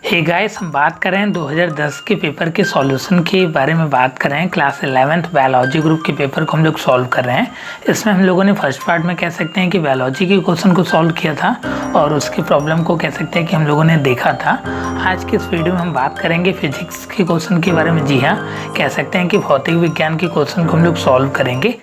Hey guys, हम बात कर रहे हैं 2010 के पेपर के सॉल्यूशन के बारे में बात कर रहे हैं। क्लास 11th बायोलॉजी ग्रुप के पेपर को हम लोग सॉल्व कर रहे हैं। इसमें हम लोगों ने फर्स्ट पार्ट में कह सकते हैं कि बायोलॉजी के क्वेश्चन को सॉल्व किया था और उसकी प्रॉब्लम को कह सकते हैं कि हम लोगों ने देखा था। आज की इस वीडियो में हम बात करेंगे फिजिक्स के क्वेश्चन के बारे में। जी हाँ, कह सकते हैं कि भौतिक विज्ञान के क्वेश्चन को हम लोग सॉल्व करेंगे।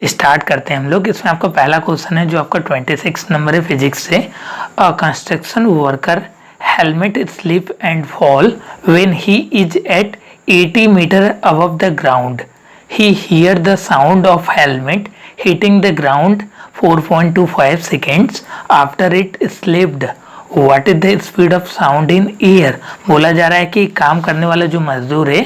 स्टार्ट करते हैं हम लोग। इसमें आपका पहला क्वेश्चन है जो आपका 26 नंबर है फिजिक्स से। A construction worker helmet slip and fall when he is at 80 metre above the ground. He hear the sound of helmet hitting the ground 4.25 seconds after it slipped. What is the speed of sound in air. बोला जा रहा है कि काम करने वाला जो मजदूर है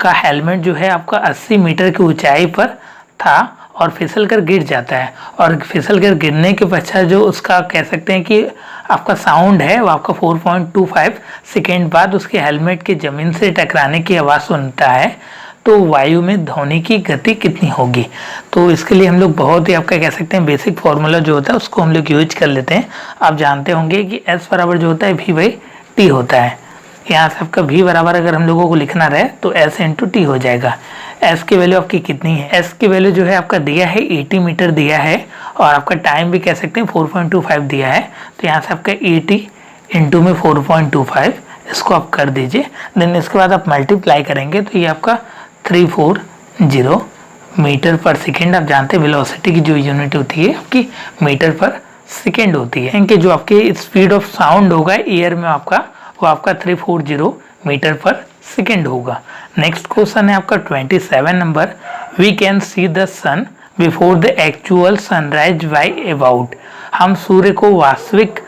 का हेलमेट जो है आपका 80 मीटर की ऊंचाई पर था और फिसल कर गिर जाता है, और फिसल कर गिरने के पश्चात जो उसका कह सकते हैं कि आपका साउंड है वो आपका 4.25 सेकेंड बाद उसके हेलमेट की ज़मीन से टकराने की आवाज़ सुनता है। तो वायु में ध्वनि की गति कितनी होगी। तो इसके लिए हम लोग बहुत ही आपका कह सकते हैं बेसिक फार्मूला जो होता है उसको हम लोग यूज कर लेते हैं। आप जानते होंगे कि S बराबर जो होता है V/T होता है। यहाँ से आपका V बराबर अगर हम लोगों को लिखना रहे तो S इंटू टी हो जाएगा। S की वैल्यू आपकी कितनी है। S की वैल्यू जो है आपका दिया है 80 मीटर दिया है और आपका टाइम भी कह सकते हैं 4.25 दिया है। तो यहाँ से आपका 80 इंटू में 4.25 इसको आप कर दीजिए। देन इसके बाद आप मल्टीप्लाई करेंगे तो ये आपका 340 मीटर पर सेकेंड। आप जानते हैं वेलोसिटी की जो यूनिट होती है आपकी मीटर पर सेकेंड होती है। कि जो आपकी स्पीड ऑफ साउंड होगा एयर में आपका वो आपका 340 मीटर पर सेकेंड होगा। नेक्स्ट क्वेश्चन है आपका 27 number. We can see the sun before the actual sunrise by about. हम सूर्य को वास्तविक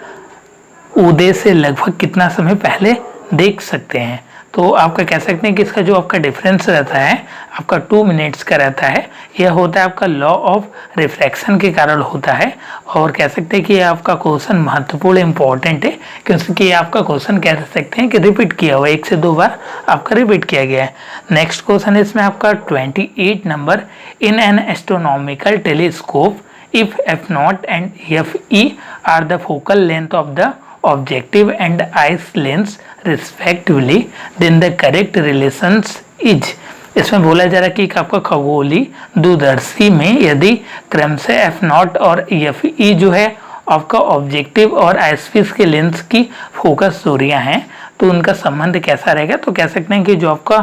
उदय से लगभग कितना समय पहले देख सकते हैं। तो आपका कह सकते हैं कि इसका जो आपका डिफरेंस रहता है आपका 2 मिनट्स का रहता है। यह होता है आपका लॉ ऑफ रिफ्रैक्शन के कारण होता है। और कह सकते हैं कि ये आपका क्वेश्चन महत्वपूर्ण इंपॉर्टेंट है क्योंकि ये आपका क्वेश्चन कह सकते हैं कि रिपीट किया हुआ 1 से 2 बार आपका रिपीट किया गया है। नेक्स्ट क्वेश्चन है इसमें आपका 28 number. In an astronomical telescope if F0 and Fe are the focal length of the objective and eyes lens respectively then the correct relations is। इसमें बोला जा रहा है कि आपका खगोली दूरदर्शी में यदि क्रम से F0 और Fe जो है आपका ऑब्जेक्टिव और आईपीस के लेंस की फोकस दूरियां हैं तो उनका संबंध कैसा रहेगा। तो कह सकते हैं कि जो आपका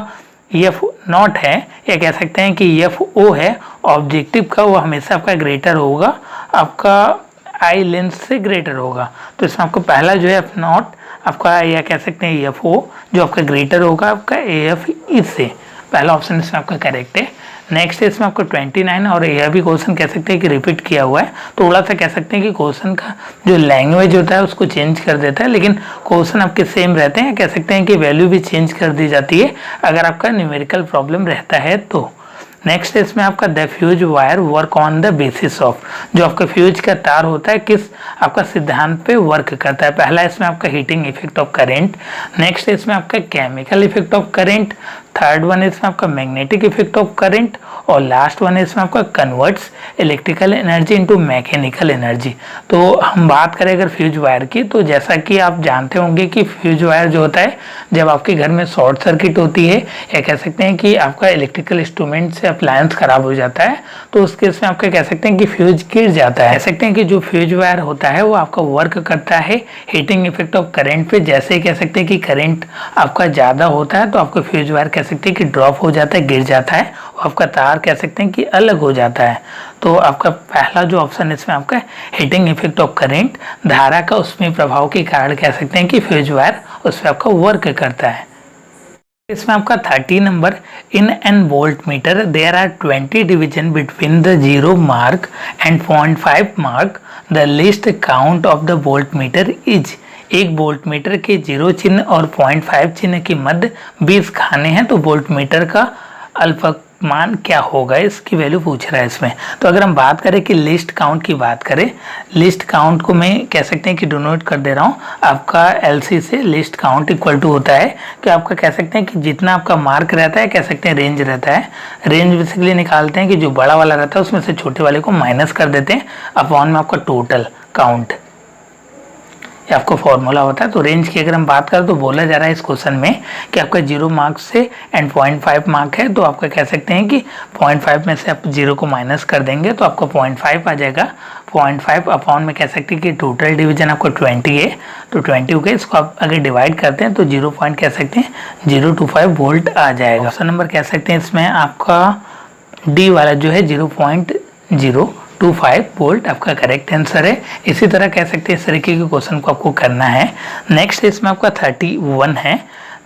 F0 है या कह सकते हैं कि Fo है ऑब्जेक्टिव का वो हमेशा आपका ग्रेटर होगा, आपका आई लेंस से ग्रेटर होगा। तो इसमें आपको पहला जो है F0 आपका या कह सकते हैं Fo जो आपका ग्रेटर होगा आपका Afe से। पहला ऑप्शन इसमें आपका करेक्ट है। नेक्स्ट इसमें आपको 29 और यह भी क्वेश्चन कह सकते हैं कि रिपीट किया हुआ है। थोड़ा सा कह सकते हैं कि क्वेश्चन का जो लैंग्वेज होता है उसको चेंज कर देता है, लेकिन क्वेश्चन आपके सेम रहते हैं। कह सकते हैं कि वैल्यू भी चेंज कर दी जाती है अगर आपका न्यूमेरिकल प्रॉब्लम रहता है तो। नेक्स्ट इसमें आपका the fuse wire work on the basis of. जो आपका फ्यूज का तार होता है किस आपका सिद्धांत पे वर्क करता है। पहला इसमें आपका heating effect of current. Next इसमें आपका chemical effect of current. Third one इसमें आपका मैग्नेटिक इफेक्ट ऑफ करेंट और लास्ट वन इसमें आपका converts electrical energy into mechanical energy. तो हम बात करें अगर फ्यूज वायर की तो जैसा कि आप जानते होंगे कि फ्यूज वायर जो होता है जब आपके घर में शॉर्ट सर्किट होती है या कह सकते हैं कि आपका इलेक्ट्रिकल इंस्ट्रूमेंट से अप्लायंस खराब हो जाता है तो उस केस में आपका कह सकते हैं कि फ्यूज गिर जाता है। कह सकते हैं कि जो फ्यूज वायर होता है वो आपका वर्क करता है हीटिंग इफेक्ट ऑफ करंट पे। जैसे कह सकते हैं कि करंट आपका ज़्यादा होता है तो आपका फ्यूज वायर कह सकते हैं कि ड्रॉप हो जाता है, गिर जाता है और आपका तार कह सकते हैं कि अलग हो जाता है। तो आपका पहला जो ऑप्शन इसमें आपका हीटिंग इफेक्ट ऑफ करंट धारा का उसमें प्रभाव के कारण कह सकते हैं कि फ्यूज वायर उस पर आपका वर्क करता है। इसमें आपका 30 number. In an voltmeter there are 20 division between the 0 mark and 0.5 mark. The least count of the voltmeter is. एक वोल्ट मीटर के 0 चिन्ह और 0.5 चिन्ह के मध्य 20 खाने हैं तो वोल्ट मीटर का मान क्या होगा इसकी वैल्यू पूछ रहा है इसमें। तो अगर हम बात करें कि लिस्ट काउंट की बात करें, लिस्ट काउंट को मैं कह सकते हैं कि डिनोट कर दे रहा हूँ आपका एलसी से। लिस्ट काउंट इक्वल टू होता है कि आपका कह सकते हैं कि जितना आपका मार्क रहता है, कह सकते हैं रेंज रहता है, रेंज बेसिकली निकालते हैं कि जो बड़ा वाला रहता है उसमें से छोटे वाले को माइनस कर देते हैं अपॉन में आपका टोटल काउंट, ये आपको फॉर्मूला होता है। तो रेंज की अगर हम बात करें तो बोला जा रहा है इस क्वेश्चन में कि आपका 0 मार्क्स से एंड 0.5 मार्क है, तो आपका कह सकते हैं कि 0.5 में से आप 0 को माइनस कर देंगे तो आपको 0.5 आ जाएगा। 0.5 अपॉन में कह सकते हैं कि टोटल डिवीजन आपको 20 है, तो 20 हो गया, इसको आप अगर डिवाइड करते हैं तो 0 पॉइंट कह सकते हैं 025 वोल्ट आ जाएगा। ऑप्शन नंबर कह सकते हैं इसमें आपका डी वाला जो है 0.025 वोल्ट आपका करेक्ट आंसर है। इसी तरह कह सकते हैं इस तरीके के क्वेश्चन को आपको करना है। नेक्स्ट इसमें आपका 31 है,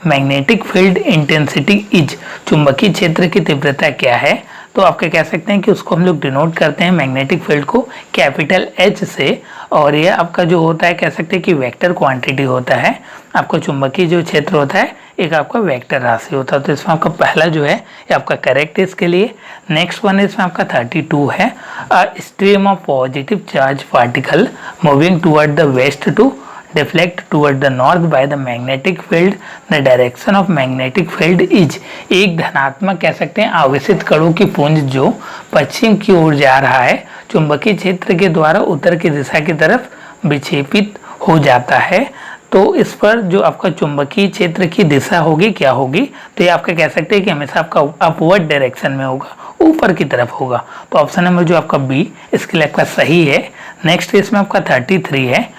मैग्नेटिक फील्ड इंटेंसिटी इज, चुंबकीय क्षेत्र की तीव्रता क्या है। तो आपके कह सकते हैं कि उसको हम लोग डिनोट करते हैं मैग्नेटिक फील्ड को कैपिटल एच से, और ये आपका जो होता है कह सकते हैं कि वेक्टर क्वांटिटी होता है। आपका चुंबकीय जो क्षेत्र होता है एक आपका वेक्टर राशि होता है। तो इसमें आपका पहला जो है ये आपका करेक्ट है इसके लिए। नेक्स्ट वन इसमें आपका 32 है, a stream of positive charge particle moving toward the west to deflect toward the north by the magnetic field, the direction of magnetic field is, एक धनात्मक कह सकते हैं आवेशित कणों की पुंज जो पश्चिम की ओर जा रहा है चुंबकीय क्षेत्र के द्वारा उत्तर की दिशा की तरफ विक्षेपित हो जाता है। तो इस पर जो आपका चुंबकीय क्षेत्र की दिशा होगी क्या होगी, तो ये आपका कह सकते हैं कि हमेशा आपका अपवर्ड डायरेक्शन में होगा, ऊपर की तरफ होगा। तो ऑप्शन नंबर जो आपका बी इसके लिए आपका सही है। नेक्स्ट इसमें आपका 33 है,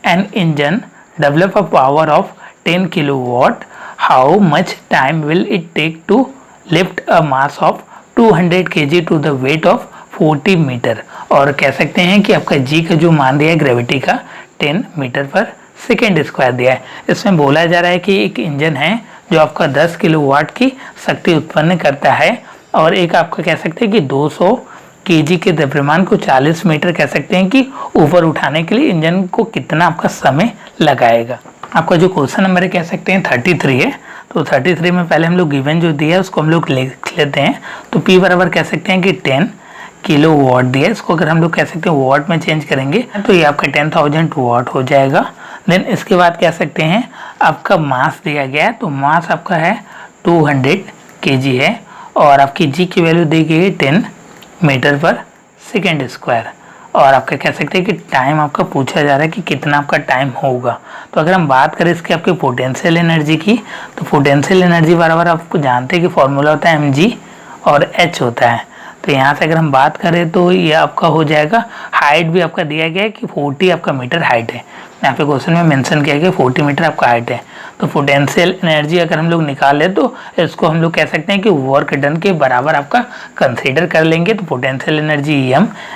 an engine develop a power of 10 kilowatt, how much time will it take to lift a mass of 200 kg to the weight of 40 metre. और कह सकते हैं कि आपका जी का जो मान दिया है ग्रेविटी का 10 मीटर पर सेकेंड स्क्वायर दिया है। इसमें बोला जा रहा है कि एक इंजन है जो आपका 10 किलोवाट की शक्ति उत्पन्न करता है, और एक आपका कह सकते हैं कि 200 केजी के द्रव्यमान को 40 मीटर कह सकते हैं कि ऊपर उठाने के लिए इंजन को कितना आपका समय लगाएगा। आपका जो क्वेश्चन नंबर है कह सकते हैं 33 है। तो 33 में पहले हम लोग गिवन जो दिया है उसको हम लोग लिख लेते हैं। तो P बराबर कह सकते हैं कि 10 किलो वाट दिया है, इसको अगर हम लोग कह सकते हैं वाट में चेंज करेंगे तो ये आपका 10,000 वाट हो जाएगा। देन इसके बाद कह सकते हैं आपका मास दिया गया है, तो मास आपका है 200 केजी है, और आपकी जी की वैल्यू दी गई है 10 मीटर पर सेकेंड स्क्वायर, और आपका कह सकते हैं कि टाइम आपका पूछा जा रहा है कि कितना आपका टाइम होगा। तो अगर हम बात करें इसके आपके पोटेंशियल एनर्जी की, तो पोटेंशियल एनर्जी बराबर आपको जानते हैं कि फॉर्मूला होता है mg और h होता है। तो यहाँ से अगर हम बात करें तो ये आपका हो जाएगा, हाइट भी आपका दिया गया है कि 40 आपका मीटर हाइट है, यहाँ पे क्वेश्चन में मेंशन किया गया 40 मीटर आपका हाइट है। तो पोटेंशियल एनर्जी अगर हम लोग निकालें तो इसको हम लोग कह सकते हैं कि वर्क डन के बराबर आपका कंसीडर कर लेंगे। तो पोटेंशियल एनर्जी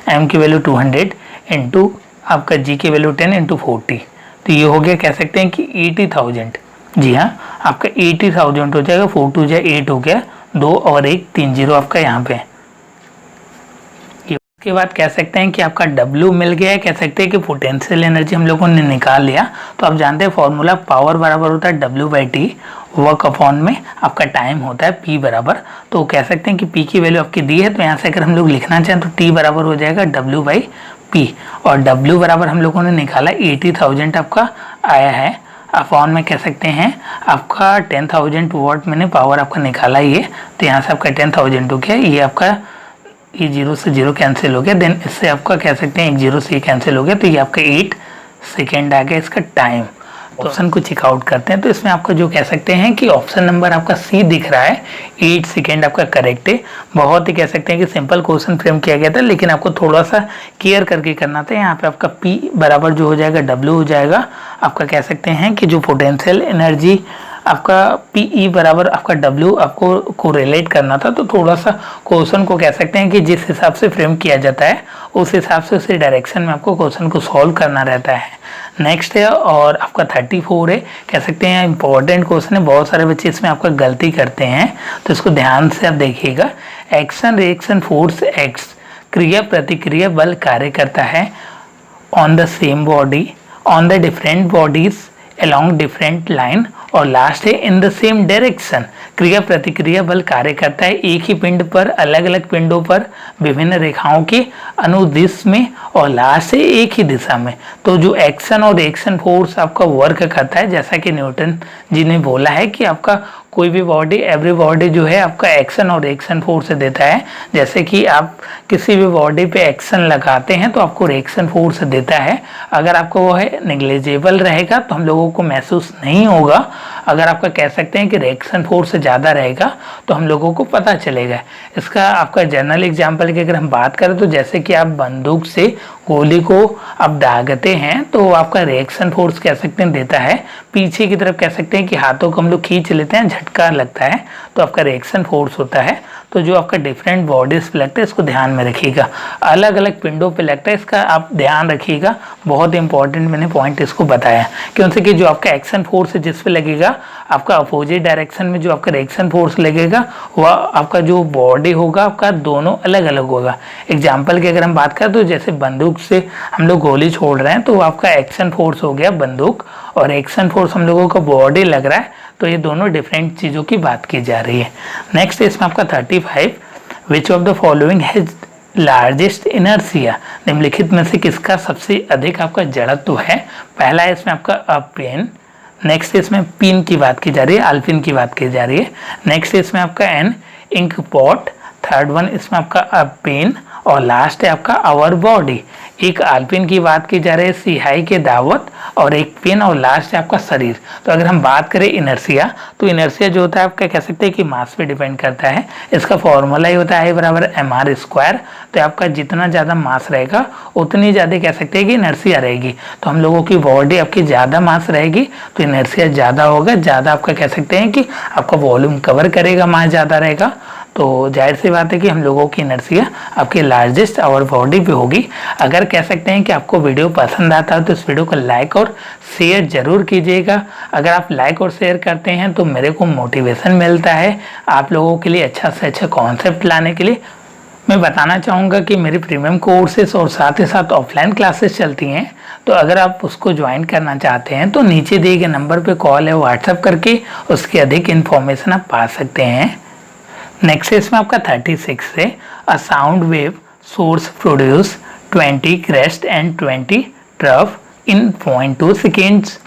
एम की वैल्यू 200 इंटू आपका जी की वैल्यू 10 इंटू 40, तो ये हो गया कह सकते हैं कि 80,000। जी हाँ, आपका 80,000 हो जाएगा, 4 2 8 हो गया, 2 और 1 3 0 आपका यहाँ पे। उसके बाद कह सकते हैं कि आपका W मिल गया है, कह सकते हैं कि पोटेंशियल एनर्जी हम लोगों ने निकाल लिया। तो आप जानते हैं फॉर्मूला पावर बराबर होता है W/T, वर्क अपॉन में आपका टाइम होता है P बराबर। तो कह सकते हैं कि P की वैल्यू आपकी दी है, तो यहाँ से अगर हम लोग लिखना चाहें तो T बराबर हो जाएगा W/P, और W बराबर हम लोगों ने निकाला 80,000 आपका आया है, अपॉन में कह सकते हैं आपका 10,000 वाट मैंने पावर आपका निकाला ये, तो यहाँ से आपका 10,000 हो गया, ये आपका ये 0 से 0 कैंसिल हो गया। देन इससे आपका कह सकते हैं 1 0 से कैंसिल हो गया, तो ये आपका 8 सेकेंड आ गया इसका टाइम। तो ऑप्शन को चेकआउट करते हैं, तो इसमें आपका जो कह सकते हैं कि ऑप्शन नंबर आपका सी दिख रहा है, 8 सेकेंड आपका करेक्ट है। बहुत ही कह सकते हैं कि सिंपल क्वेश्चन फ्रेम किया गया था, लेकिन आपको थोड़ा सा केयर करके करना था। यहाँ पे आपका P बराबर जो हो जाएगा W हो जाएगा, आपका कह सकते हैं कि जो पोटेंशियल एनर्जी आपका PE बराबर आपका W आपको को रिलेट करना था। तो थोड़ा सा क्वेश्चन को कह सकते हैं कि जिस हिसाब से फ्रेम किया जाता है उस हिसाब से उसी डायरेक्शन में आपको क्वेश्चन को सॉल्व करना रहता है। नेक्स्ट है और आपका 34 है, कह सकते हैं इंपॉर्टेंट क्वेश्चन है, बहुत सारे बच्चे इसमें आपका गलती करते हैं, तो इसको ध्यान से आप देखिएगा। एक्शन रिएक्शन फोर्स एक्स, क्रिया प्रतिक्रिया बल कार्य करता है on the same body on the different bodies along different line और लास्ट है इन द सेम डायरेक्शन। क्रिया प्रतिक्रिया बल कार्य करता है एक ही पिंड पर अलग अलग पिंडों पर विभिन्न रेखाओं के अनुदिश में, और लास्ट है एक ही दिशा में। तो जो एक्शन और रिएक्शन फोर्स आपका वर्क करता है, जैसा कि न्यूटन जी ने बोला है कि आपका कोई भी बॉडी, एवरी बॉडी जो है आपका एक्शन और रिएक्शन फोर्स देता है। जैसे कि आप किसी भी बॉडी पे एक्शन लगाते हैं तो आपको रिएक्शन फोर्स देता है। अगर आपको वो है निग्लिजिबल रहेगा तो हम लोगों को महसूस नहीं होगा। अगर आपका कह सकते हैं कि रिएक्शन फोर्स ज़्यादा रहेगा तो हम लोगों को पता चलेगा। इसका आपका जनरल एग्जाम्पल की अगर हम बात करें तो जैसे कि आप बंदूक से गोली को आप दागते हैं तो आपका रिएक्शन फोर्स कह सकते हैं देता है। पीछे की तरफ कह सकते हैं कि हाथों को हम लोग खींच लेते हैं, झटका लगता है तो आपका रिएक्शन फोर्स होता है। तो जो आपका डिफरेंट बॉडीज पे लगता है इसको ध्यान में रखिएगा, अलग अलग पिंडों पे लगता है, इसका आप ध्यान रखिएगा। बहुत इंपॉर्टेंट मैंने पॉइंट इसको बताया क्योंकि कि जो आपका एक्शन फोर्स है जिस पे लगेगा, आपका अपोजिट डायरेक्शन में जो आपका रिएक्शन फोर्स लगेगा वह आपका जो बॉडी होगा आपका दोनों अलग अलग होगा। एग्जाम्पल की अगर हम बात करें तो जैसे बंदूक से हम लोग गोली छोड़ रहे हैं तो आपका एक्शन फोर्स हो गया बंदूक, और एक्शन फोर्स हम लोगों का बॉडी लग रहा है। तो ये दोनों डिफरेंट चीज़ों की बात की जा रही है। नेक्स्ट इसमें आपका 35, which of the following has largest inertia. निम्नलिखित में से किसका सबसे अधिक आपका जड़त्व है। पहला है इसमें आपका पेन, नेक्स्ट इसमें पिन की बात की जा रही है, अल्पिन की बात की जा रही है। नेक्स्ट इसमें आपका an ink pot, third one इसमें आपका पेन, और लास्ट है आपका आवर बॉडी। एक अल्पिन की बात की जा रही है सिहाई के दावत, और एक पेन, और लास्ट है आपका शरीर। तो अगर हम बात करें इनर्सिया, तो इनर्सिया जो होता है आपका कह सकते हैं कि मास पे डिपेंड करता है। इसका फॉर्मूला ही होता है I = mr²। तो आपका जितना ज़्यादा मास रहेगा उतनी ज़्यादा कह सकते हैं कि इनर्सिया रहेगी। तो हम लोगों की बॉडी आपकी ज़्यादा मास रहेगी तो इनर्सिया ज़्यादा होगा, ज़्यादा आपका कह सकते हैं कि आपका वॉल्यूम कवर करेगा, मास ज़्यादा रहेगा। तो जाहिर सी बात है कि हम लोगों की इनर्सिया आपके लार्जेस्ट आवर बॉडी पे होगी। अगर कह सकते हैं कि आपको वीडियो पसंद आता है तो इस वीडियो को लाइक और शेयर जरूर कीजिएगा। अगर आप लाइक और शेयर करते हैं तो मेरे को मोटिवेशन मिलता है आप लोगों के लिए अच्छा से अच्छा कॉन्सेप्ट लाने के लिए। मैं बताना चाहूँगा कि मेरी प्रीमियम कोर्सेस और साथ ही साथ ऑफलाइन क्लासेस चलती हैं, तो अगर आप उसको ज्वाइन करना चाहते हैं तो नीचे दिए गए नंबर पे कॉल है व्हाट्सएप करके उसकी अधिक इन्फॉर्मेशन आप पा सकते हैं। नेक्स्ट इसमें आपका 36 है, a sound wave source produce 20 crest and 20 trough in 0.2 seconds.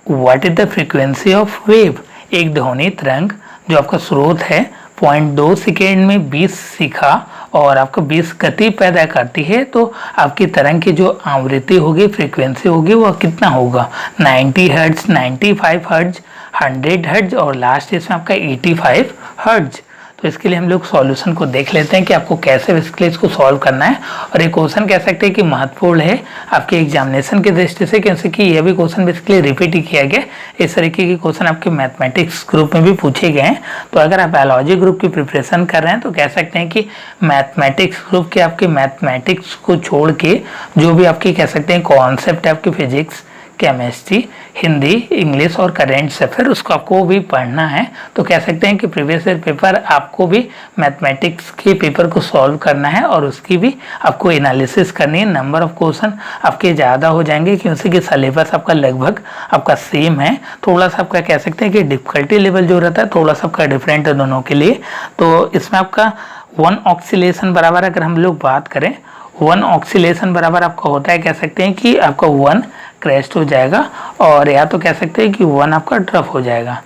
What is the frequency of wave. एक ध्वनि तरंग जो आपका स्रोत है 0.2 सेकेंड में 20 शिखा और आपका 20 गति पैदा करती है, तो आपकी तरंग की जो आवृत्ति होगी, फ्रीक्वेंसी होगी, वह कितना होगा। 90 हर्ट्ज, 95 हर्ट्ज, 100 हर्ट्ज, और लास्ट इसमें आपका 85 हर्ट्ज। तो इसके लिए हम लोग सॉल्यूशन को देख लेते हैं कि आपको कैसे बेसिकली इसको सॉल्व करना है। और ये क्वेश्चन कह सकते हैं कि महत्वपूर्ण है आपके एग्जामिनेशन की दृष्टि से, क्योंकि यह भी क्वेश्चन बेसिकली रिपीट ही किया गया। इस तरीके के क्वेश्चन आपके मैथमेटिक्स ग्रुप में भी पूछे गए हैं। तो अगर आप बायोलॉजी ग्रुप की प्रिपरेशन कर रहे हैं तो कह सकते हैं कि मैथमेटिक्स ग्रुप के आपके मैथमेटिक्स को छोड़ के जो भी आपकी कह सकते हैं कॉन्सेप्ट है आपकी फिजिक्स, केमिस्ट्री, हिंदी, इंग्लिश और करेंट अफेयर, उसको आपको भी पढ़ना है। तो कह सकते हैं कि प्रीवियस ईयर पेपर आपको भी मैथमेटिक्स के पेपर को सॉल्व करना है और उसकी भी आपको एनालिसिस करनी है। नंबर ऑफ क्वेश्चन आपके ज़्यादा हो जाएंगे क्योंकि कि सिलेबस आपका लगभग आपका सेम है। थोड़ा सा आपका कह सकते हैं कि डिफिकल्टी लेवल जो रहता है थोड़ा सा आपका डिफरेंट है दोनों के लिए। तो इसमें आपका 1 ऑक्सीलेशन बराबर अगर हम लोग बात करें, 1 ऑक्सीलेशन बराबर आपका होता है, कह सकते हैं कि आपका 1 क्रेस्ट हो जाएगा और या तो कह सकते हैं कि 1 आपका ट्रफ हो जाएगा।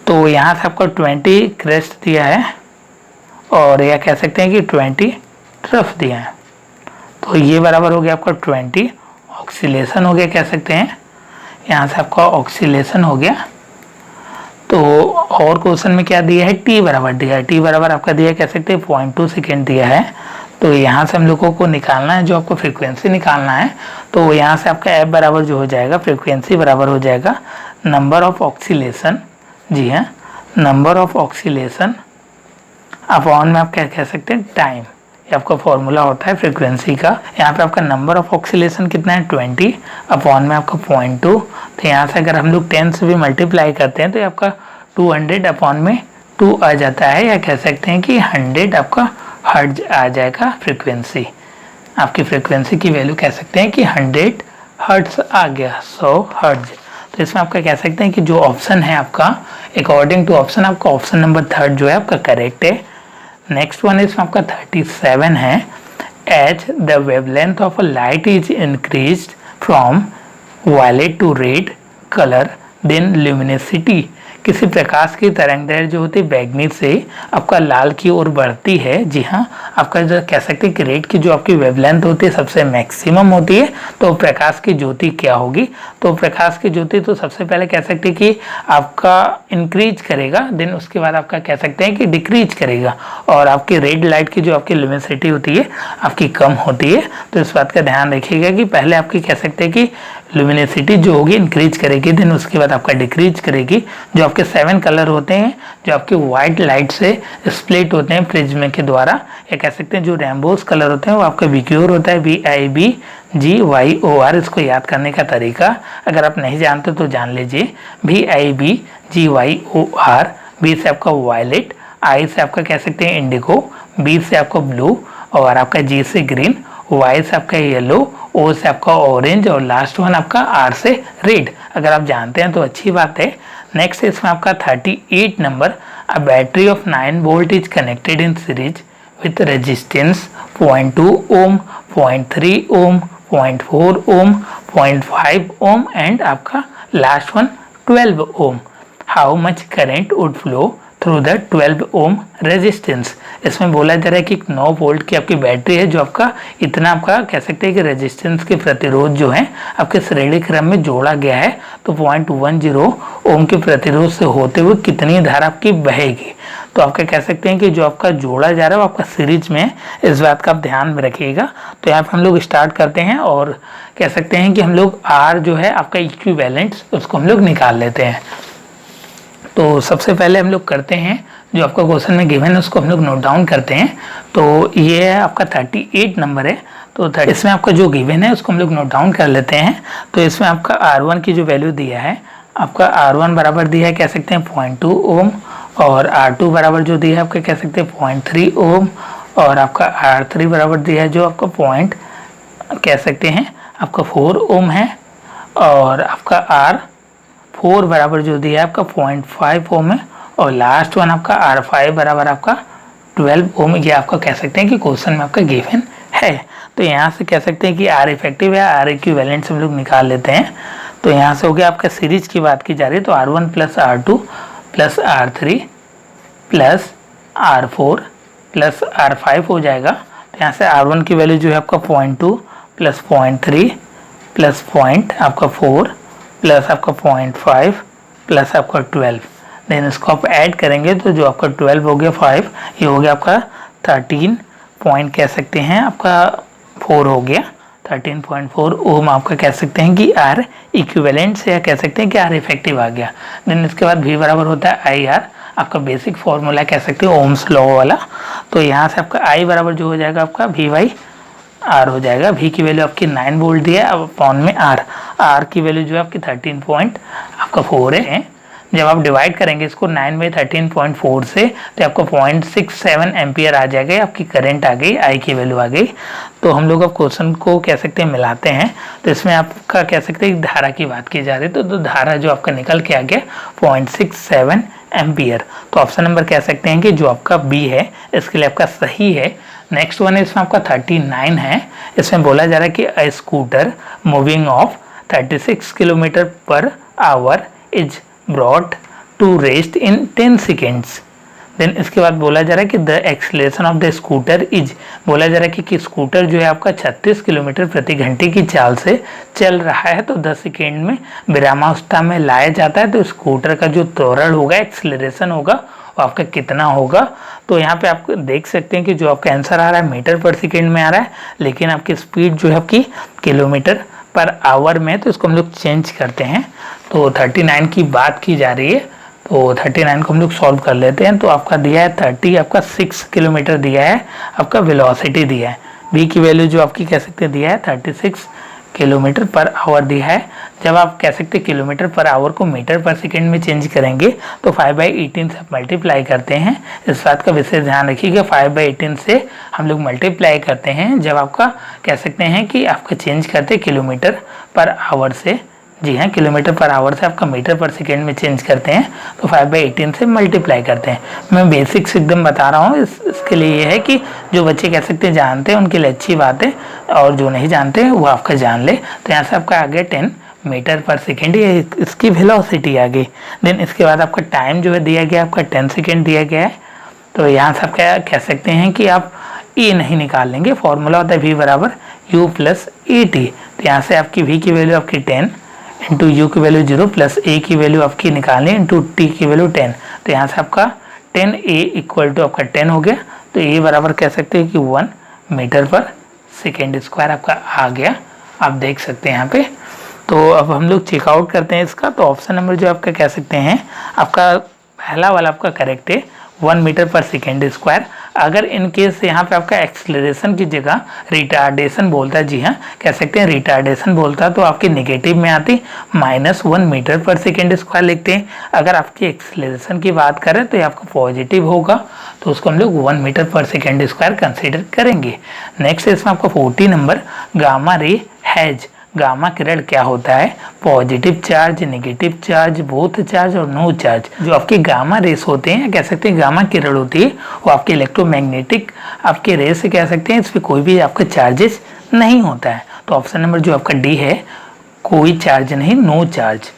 तो यहाँ से आपका 20 क्रेस्ट दिया है और या कह सकते हैं कि 20 ट्रफ दिया है। तो ये बराबर हो गया आपका 20 ऑक्सीलेशन हो गया, कह सकते हैं यहाँ से आपका ऑक्सीलेशन हो गया। तो और क्वेश्चन में क्या दिया है, टी बराबर दिया है। टी बराबर आपका दिया है, कह सकते हैं 0.2 सेकेंड दिया है। तो यहाँ से हम लोगों को निकालना है, जो आपको फ्रीक्वेंसी निकालना है। तो यहाँ से आपका एफ बराबर जो हो जाएगा, फ्रीक्वेंसी बराबर हो जाएगा नंबर ऑफ ऑक्सीलेशन, जी हाँ, नंबर ऑफ ऑक्सीलेशन अपॉन में आप क्या कह सकते हैं टाइम। ये आपका फॉर्मूला होता है फ्रीक्वेंसी का। यहाँ पे आपका नंबर ऑफ ऑक्सीलेशन कितना है 20 अपॉन में आपका 0.2। तो यहाँ से अगर हम लोग 10 से भी मल्टीप्लाई करते हैं तो ये आपका 200 अपॉन में 2 आ जाता है, या कह सकते हैं कि 100 आपका हर्ट्ज आ जाएगा। फ्रीक्वेंसी आपकी फ्रीक्वेंसी की वैल्यू कह सकते हैं कि 100 हर्ट्ज आ गया, 100 हर्ट्ज। तो इसमें आपका कह सकते हैं कि जो ऑप्शन है आपका अकॉर्डिंग टू ऑप्शन आपका ऑप्शन नंबर 3 जो है आपका करेक्ट है। नेक्स्ट वन इसमें आपका 37 है, as the wavelength of a light is increased from violet to red colour then luminosity. किसी प्रकाश की तरंगदैर्घ्य जो होती है बैगनी से आपका लाल की ओर बढ़ती है। जी हाँ, आपका जो कह सकते हैं कि रेड की जो आपकी वेवलेंथ होती है सबसे मैक्सिमम होती है, तो प्रकाश की ज्योति क्या होगी, तो प्रकाश की ज्योति तो सबसे पहले कह सकते हैं कि आपका इंक्रीज करेगा, देन उसके बाद आपका कह सकते हैं कि डिक्रीज करेगा, और आपकी रेड लाइट की जो आपकी ल्यूमिनेसिटी होती है आपकी कम होती है। तो इस बात का ध्यान रखिएगा कि पहले आपकी कह सकते हैं कि ल्यूमिनेसिटी जो होगी इंक्रीज करेगी, देन उसके बाद आपका डिक्रीज करेगी। जो आपके 7 कलर होते हैं जो आपके व्हाइट लाइट से स्प्लिट होते हैं प्रिज्म के द्वारा, या कह सकते हैं जो रेनबोस कलर होते हैं वो आपका विक्योर होता है, VIBGYOR। इसको याद करने का तरीका अगर आप नहीं जानते तो जान लीजिए, VIBGYOR। बी से आपका वायलेट, आई से आपका कह सकते हैं इंडिगो, बी से आपका ब्लू, और आपका जी से ग्रीन, वाई से आपका येलो, ओ से आपका ऑरेंज, और लास्ट वन आपका आर से रेड। अगर आप जानते हैं तो अच्छी बात है। नेक्स्ट इसमें आपका 38 नंबर, a battery of 9 volt is connected in series with resistance 0.2 ohm, 0.3 ohm, 0.4 ohm, 0.5 ohm and आपका last one 12 ohm. How much current would flow through the 12 ohm resistance. इसमें बोला जा रहा है कि 9 वोल्ट की आपकी बैटरी है जो आपका इतना आपका कह सकते हैं कि रेजिस्टेंस के प्रतिरोध जो है आपके श्रेणी क्रम में जोड़ा गया है, तो 0.10 ओम के प्रतिरोध से होते हुए कितनी धारा आपकी बहेगी। तो आपका कह सकते हैं कि जो आपका जोड़ा जा रहा है वो आपका सीरीज में, इस बात का आप ध्यान में रखिएगा। तो यहाँ पे हम लोग स्टार्ट करते हैं और कह सकते हैं कि हम लोग आर जो है आपका इक्विवेलेंट उसको हम लोग निकाल लेते हैं। तो सबसे पहले हम लोग करते हैं जो आपका क्वेश्चन में गिवन है उसको हम लोग नोट डाउन करते हैं। तो ये है आपका 38 नंबर है, तो इसमें आपका जो गिवन है उसको हम लोग नोट डाउन कर लेते हैं। तो इसमें आपका R1 की जो वैल्यू दिया है, आपका R1 बराबर दिया है कह सकते हैं 0.2 ओम, और R2 बराबर जो दिया है आपका कह सकते हैं 0.3 ओम, और आपका R3 बराबर दिया है जो आपका कह सकते हैं आपका 4 ओम है, और आपका R4 बराबर जो दिया है आपका 0.5 ओम है, और लास्ट वन आपका R5 बराबर आपका 12 ओम। ये आपका कह सकते हैं कि क्वेश्चन में आपका गिवन है। तो यहाँ से कह सकते हैं कि R इफेक्टिव या R इक्विवेलेंट से हम लोग निकाल लेते हैं। तो यहाँ से हो गया आपका सीरीज की बात की जा रही है, तो R1 plus R2 plus R3 plus R4 plus R5 हो जाएगा। तो यहाँ से R1 की वैल्यू जो है आपका 0.2 प्लस 0.3 प्लस आपका 4 प्लस आपका 0.5 प्लस आपका 12, देन इसको आप ऐड करेंगे तो जो आपका 12 हो गया 5, ये हो गया आपका 13 पॉइंट कह सकते हैं आपका 4 हो गया 13.4 ओम। आपका कह सकते हैं कि आर इक्विवेलेंट से या कह सकते हैं कि आर इफेक्टिव आ गया। देन इसके बाद भी बराबर होता है आई आर, आपका बेसिक फॉर्मूला कह सकते हैं ओम्स लॉ वाला। तो यहाँ से आपका आई बराबर जो हो जाएगा आपका वी बाई आर हो जाएगा। वी की वैल्यू आपकी 9 वोल्ट दी है, अब अपॉन में आर की वैल्यू जो है आपकी 13.4 है। जब आप डिवाइड करेंगे इसको 9/13.4 से तो आपको 0.67 एम्पियर आ जाएगा, आपकी करंट आ गई, आई की वैल्यू आ गई। तो हम लोग अब क्वेश्चन को कह सकते हैं मिलाते हैं, तो इसमें आपका कह सकते हैं धारा की बात की जा रही है। तो धारा जो आपका निकल के आ गया 0.67 एम्पियर। तो ऑप्शन नंबर कह सकते हैं कि जो आपका बी है इसके लिए आपका सही है। नेक्स्ट वन है इसमें आपका 39 है। इसमें बोला जा रहा है कि a scooter moving of 36 kilometer per hour is brought to rest in 10 seconds. Then इसके बाद बोला जा रहा है कि the acceleration of the scooter is, बोला जा रहा है कि स्कूटर जो है आपका 36 किलोमीटर प्रति घंटे की चाल से चल रहा है, तो 10 सेकेंड में विरामावस्था में लाया जाता है। तो स्कूटर का जो त्वरण होगा, एक्सलेशन होगा, वो आपका कितना होगा। तो यहाँ पे आप देख सकते हैं कि जो आपका आंसर आ रहा है मीटर पर सेकेंड में आ रहा है, लेकिन आपकी स्पीड जो है आपकी किलोमीटर पर आवर में, तो इसको हम लोग चेंज करते हैं। तो 39 की बात की जा रही है, तो 39 को हम लोग सॉल्व कर लेते हैं। तो आपका दिया है 30, आपका 6 किलोमीटर दिया है, आपका वेलोसिटी दिया है। बी की वैल्यू जो आपकी कह सकते हैं दिया है 36 किलोमीटर पर आवर दिया है। जब आप कह सकते हैं किलोमीटर पर आवर को मीटर पर सेकेंड में चेंज करेंगे तो 5/18 से मल्टीप्लाई करते हैं। इस बात का विशेष ध्यान रखिएगा, 5/18 से हम लोग मल्टीप्लाई करते हैं जब आपका कह सकते हैं कि आपका चेंज करते किलोमीटर पर आवर से जी हाँ, किलोमीटर पर आवर से आपका मीटर पर सेकेंड में चेंज करते हैं तो 5/18 से मल्टीप्लाई करते हैं। मैं बेसिक्स एकदम बता रहा हूँ, इसके लिए ये है कि जो बच्चे कह सकते हैं जानते हैं उनके लिए अच्छी बात है, और जो नहीं जानते हैं वो आपका जान ले। तो यहाँ से आपका आ गया 10 मीटर पर सेकेंड, ये इसकी वेलोसिटी आ गई। देन इसके बाद आपका टाइम जो है दिया गया, आपका 10 सेकेंड दिया गया है। तो यहाँ से आप क्या कह सकते हैं कि आप e नहीं निकाल लेंगे, फॉर्मूला होता है v बराबर u प्लस ए टी। तो यहाँ से आपकी v की वैल्यू आपकी 10 इंटू यू की वैल्यू 0 प्लस a की वैल्यू आपकी निकालनी इंटू t की वैल्यू 10। तो यहाँ से आपका 10a इक्वल टू आपका 10 हो गया। तो a बराबर कह सकते हैं कि 1 मीटर पर सेकेंड स्क्वायर आपका आ गया, आप देख सकते हैं यहाँ पे। तो अब हम लोग चेकआउट करते हैं इसका। तो ऑप्शन नंबर जो आपका कह सकते हैं आपका पहला वाला आपका करेक्ट है, 1 मीटर पर सेकेंड स्क्वायर। अगर इन केस यहाँ पे आपका एक्सेलरेशन की जगह रिटार्डेशन बोलता है, जी हाँ कह सकते हैं रिटार्डेशन बोलता है, तो आपकी नेगेटिव में आती -1 मीटर पर सेकेंड स्क्वायर लिखते हैं। अगर आपकी एक्सेलरेशन की बात करें तो ये आपका पॉजिटिव होगा, तो उसको हम लोग 1 meter per second square consider करेंगे। नेक्स्ट इसमें आपका 40 number, gamma ray has, gamma किरण क्या होता है, positive charge, negative charge, both charge और नो चार्ज। जो आपके गामा रेस होते हैं, कह सकते हैं गामा किरण होती है, वो आपके इलेक्ट्रोमैग्नेटिक आपके रेस से कह सकते हैं, इसमें कोई भी आपका चार्जेस नहीं होता है। तो ऑप्शन नंबर जो आपका डी है, कोई चार्ज नहीं, नो चार्ज।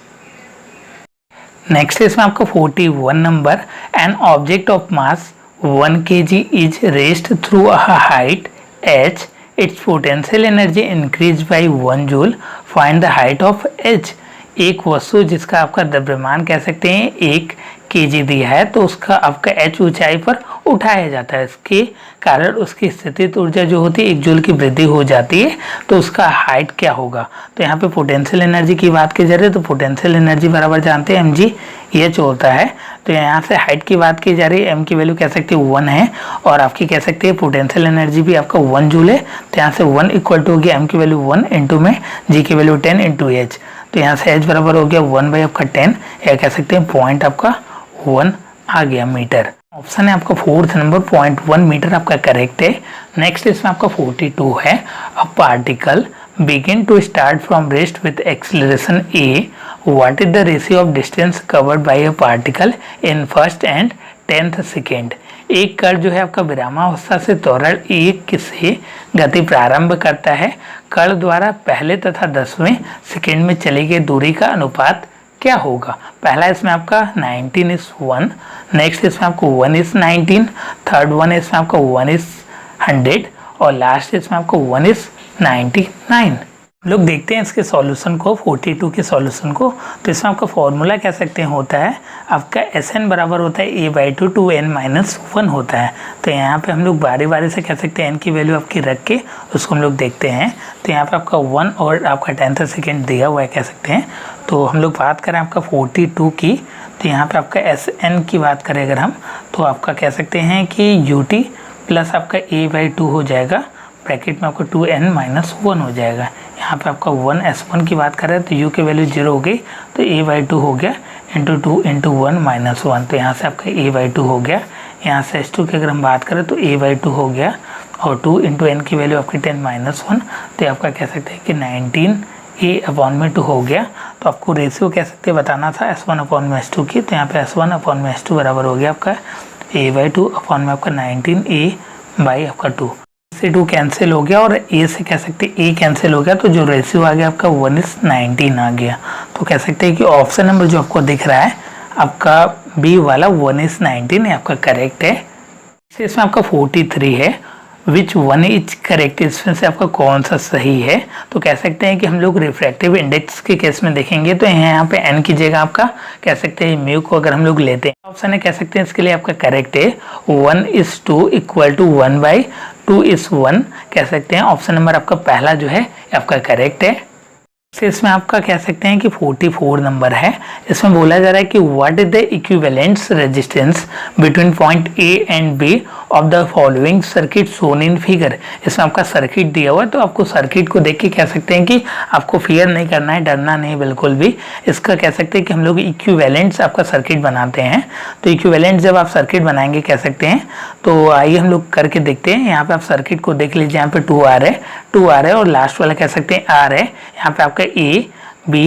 नेक्स्ट इसमें आपका 41 number, an object of mass 1 kg is raised through a height h, its potential energy increased by 1 joule, find the height of h। एक वस्तु जिसका आपका द्रव्यमान कह सकते हैं 1 kg दिया है, तो उसका आपका h ऊंचाई पर उठाया जाता है, इसके कारण उसकी स्थितिज ऊर्जा जो होती है 1 जूल की वृद्धि हो जाती है, तो उसका हाइट क्या होगा। तो यहाँ पे पोटेंशियल एनर्जी की बात की जा रही है, तो पोटेंशियल एनर्जी बराबर जानते हैं mgh होता है। तो यहाँ से हाइट की बात की जा रही है, m की वैल्यू कह सकते हैं 1 है, और आपकी कह सकते हैं पोटेंशियल एनर्जी भी आपका 1 जूल है। तो यहाँ से 1 इक्वल टू हो गया m की वैल्यू 1 इंटू में g की वैल्यू 10 इंटू h। तो यहाँ से h बराबर हो गया 1 बाई आपका 10, या कह सकते हैं पॉइंट आपका 1 आ गया मीटर। ऑप्शन है आपका 4th नंबर, 0.1 मीटर आपका करेक्ट है। नेक्स्ट इसमें आपका 42 है, a particle begin to start from rest with acceleration a, what is the ratio of distance covered by a particle in first and 10th second। एक कण जो है आपका विरामावस्था से त्वरण 1 से गति प्रारंभ करता है, कण द्वारा पहले तथा 10वें सेकेंड में चली गई दूरी का अनुपात क्या होगा। पहला इसमें आपका 19:1, नेक्स्ट इसमें आपको 1:19, थर्ड वन इसमें आपका 1:100 और लास्ट इसमें आपको 1:99। लोग देखते हैं इसके सॉल्यूशन को, 42 के सॉल्यूशन को। तो इसमें आपका फॉर्मूला कह सकते हैं होता है आपका Sn बराबर होता है a/2 2n-1 होता है। तो यहाँ पे हम लोग बारी बारी से कह सकते हैं n की वैल्यू आपकी रख के उसको हम लोग देखते हैं। तो यहाँ पे आपका 1 और आपका 10th सेकेंड दिया हुआ है कह सकते हैं। तो हम लोग बात करें आपका 42 की, तो यहाँ पे आपका Sn की बात करें अगर हम, तो आपका कह सकते हैं कि ut प्लस आपका a/2 हो जाएगा, ब्रैकेट में आपका 2n-1 हो जाएगा। यहाँ पे आपका 1s1 की बात कर रहे हैं, तो u की वैल्यू 0 हो गई, तो a/2 हो गया इंटू 2 इंटू 1-1। तो यहाँ से आपका a/2 हो गया। यहाँ से s2 की अगर हम बात करें तो a/2 हो गया, और 2 इंटू n की वैल्यू आपकी 10-1, तो आपका कह सकते हैं कि 19a/2 हो गया। तो आपको रेशियो कह सकते हैं बताना था s1/s2 की, तो यहाँ पे s1/s2 बराबर हो गया आपका a/2 अपॉन में आपका 19a/2 से 2 कैंसिल हो गया, और a से कह सकते हैं a कैंसिल हो गया, तो जो रेशियो आ गया आपका 1:19 आ गया। तो कह सकते हैं कि ऑप्शन नंबर जो आपको दिख रहा है आपका बी वाला 1:19 है आपका करेक्ट है। इसमें आपका 43 है, विच वन इज करेक्ट, इसमें से आपका कौन सा सही है। तो कह सकते हैं कि हम लोग रिफ्रैक्टिव इंडेक्स के केस में देखेंगे, तो यहाँ पे n की जगह आपका कह सकते हैं म्यू को अगर हम लोग लेते हैं, ऑप्शन है कह सकते हैं इसके लिए आपका करेक्ट है 1:2 इक्वल टू 1/2:1 कह सकते हैं। ऑप्शन नंबर आपका पहला जो है आपका करेक्ट है। इसमें आपका कह सकते हैं कि 44 नंबर है, इसमें बोला जा रहा है कि what is the equivalence resistance between point A and B of the following circuit shown in figure. इसमें आपका सर्किट दिया हुआ है, तो आपको सर्किट को देख के कह सकते हैं कि आपको फियर नहीं करना है, डरना नहीं बिल्कुल भी। इसका कह सकते हैं कि हम लोग इक्विवेलेंट्स आपका सर्किट बनाते हैं। तो इक्विवेलेंट जब आप सर्किट बनाएंगे कह सकते हैं, तो आइए हम लोग करके देखते हैं। यहाँ पे आप सर्किट को देख लीजिए, यहाँ पे 2R है और लास्ट वाला कह सकते हैं R है। यहाँ पे आपका A B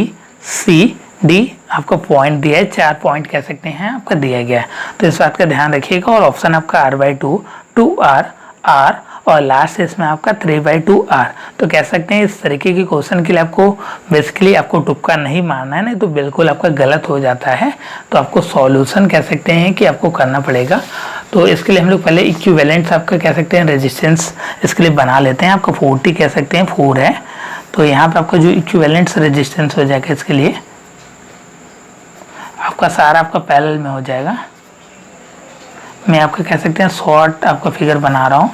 सी डी आपका पॉइंट दिया है, 4 पॉइंट कह सकते हैं आपका दिया गया है। तो इस बात का ध्यान रखिएगा। और ऑप्शन आपका r/2, 2r, r और लास्ट इसमें आपका 3/2r। तो कह सकते हैं इस तरीके के क्वेश्चन के लिए आपको बेसिकली आपको तुक्का नहीं मारना है, नहीं तो बिल्कुल आपका गलत हो जाता है। तो आपको सॉल्यूशन कह सकते हैं कि आपको करना पड़ेगा। तो इसके लिए हम लोग पहले इक्विवेलेंट्स आपका कह सकते हैं रेजिस्टेंस इसके लिए बना लेते हैं। आपका 40 कह सकते हैं 4 है, तो यहाँ पर आपका जो इक्विवेलेंट्स रेजिस्टेंस हो जाएगा इसके लिए आपका सारा आपका पैरेलल में हो जाएगा। मैं आपका कह सकते हैं शॉर्ट आपका फिगर बना रहा हूँ।